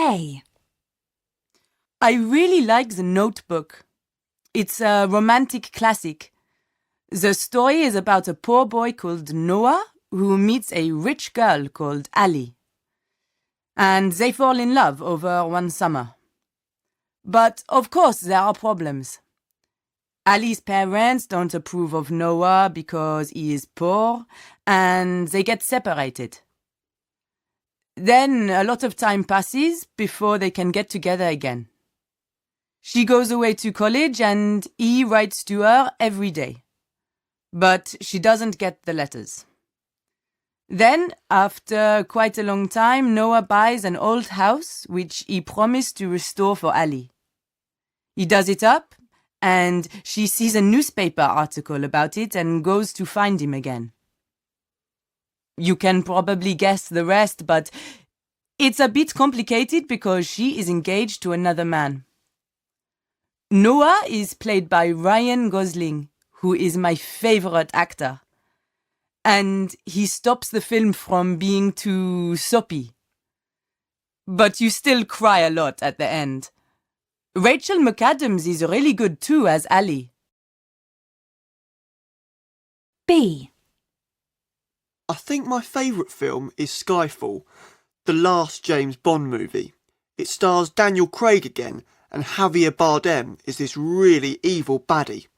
A. I really like The Notebook. It's a romantic classic. The story is about a poor boy called Noah who meets a rich girl called Ali. And they fall in love over one summer. But of course there are problems. Ali's parents don't approve of Noah because he is poor, and they get separated. Then a lot of time passes before they can get together again. She goes away to college and he writes to her every day. But she doesn't get the letters. Then, after quite a long time, Noah buys an old house which he promised to restore for Ali. He does it up, and she sees a newspaper article about it and goes to find him again. You can probably guess the rest, but it's a bit complicated because she is engaged to another man. Noah is played by Ryan Gosling, who is my favorite actor. And he stops the film from being too soppy. But you still cry a lot at the end. Rachel McAdams is really good too as Ali. B. I think my favourite film is Skyfall, the last James Bond movie. It stars Daniel Craig again, and Javier Bardem is this really evil baddie.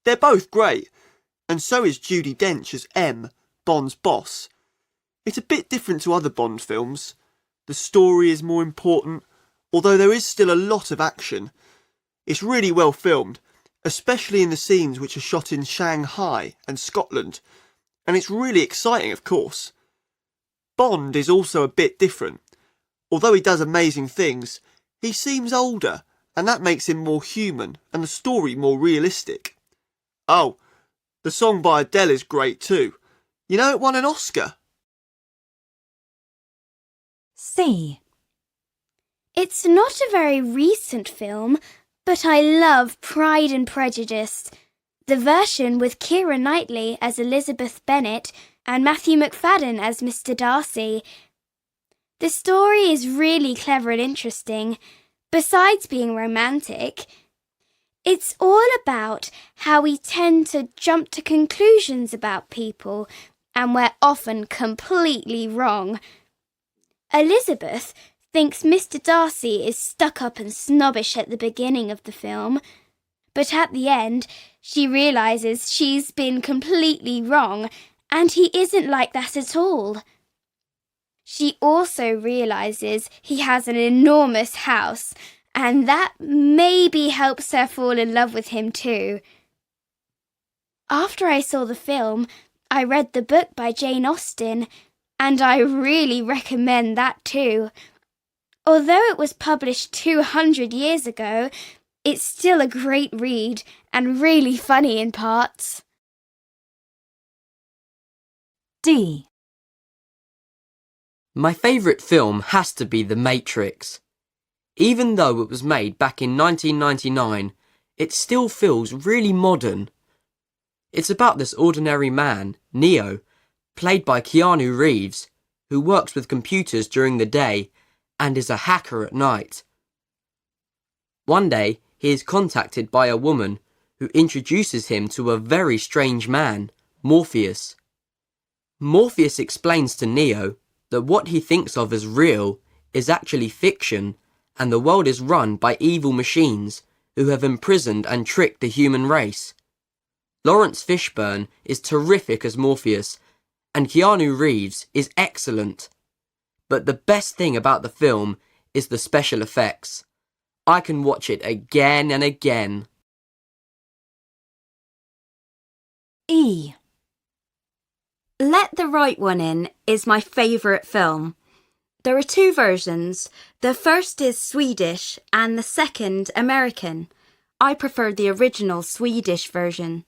They're both great, and so is Judi Dench as M, Bond's boss. It's a bit different to other Bond films. The story is more important, although there is still a lot of action. It's really well filmed, especially in the scenes which are shot in Shanghai and Scotland, and it's really exciting, of course. Bond is also a bit different. Although he does amazing things, he seems older, and that makes him more human and the story more realistic. Oh, the song by Adele is great too. You know, it won an Oscar. C. It's not a very recent film, but I love Pride and Prejudice. The version with Keira Knightley as Elizabeth Bennet and Matthew McFadden as Mr. Darcy. The story is really clever and interesting. Besides being romantic, it's all about how we tend to jump to conclusions about people, and we're often completely wrong. Elizabeth thinks Mr. Darcy is stuck up and snobbish at the beginning of the film, but at the end she realises she's been completely wrong and he isn't like that at all. She also realises he has an enormous house, and that maybe helps her fall in love with him too. After I saw the film, I read the book by Jane Austen, and I really recommend that too. Although it was published 200 years ago, it's still a great read and really funny in parts. D. My favourite film has to be The Matrix. Even though it was made back in 1999, it still feels really modern. It's about this ordinary man, Neo, played by Keanu Reeves, who works with computers during the day and is a hacker at night. One day, he is contacted by a woman who introduces him to a very strange man, Morpheus. Morpheus explains to Neo that what he thinks of as real is actually fiction, and the world is run by evil machines who have imprisoned and tricked the human race. Lawrence Fishburne is terrific as Morpheus, and Keanu Reeves is excellent. But the best thing about the film is the special effects. I can watch it again and again. E. Let the Right One In is my favourite film. There are two versions. The first is Swedish and the second American. I prefer the original Swedish version.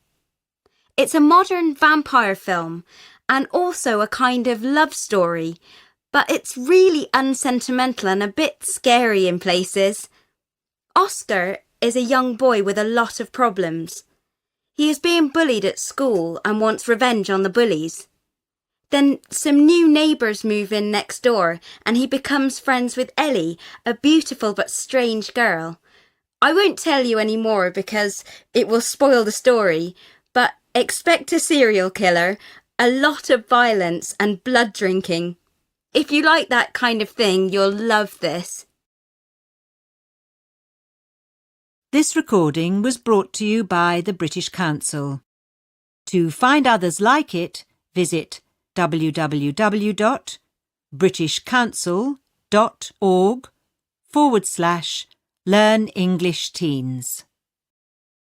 It's a modern vampire film and also a kind of love story, but it's really unsentimental and a bit scary in places. Oscar is a young boy with a lot of problems. He is being bullied at school and wants revenge on the bullies. Then some new neighbours move in next door and he becomes friends with Ellie, a beautiful but strange girl. I won't tell you any more because it will spoil the story, but expect a serial killer, a lot of violence and blood drinking. If you like that kind of thing, you'll love this. This recording was brought to you by the British Council. To find others like it, visit www.britishcouncil.org/Learn English Teens.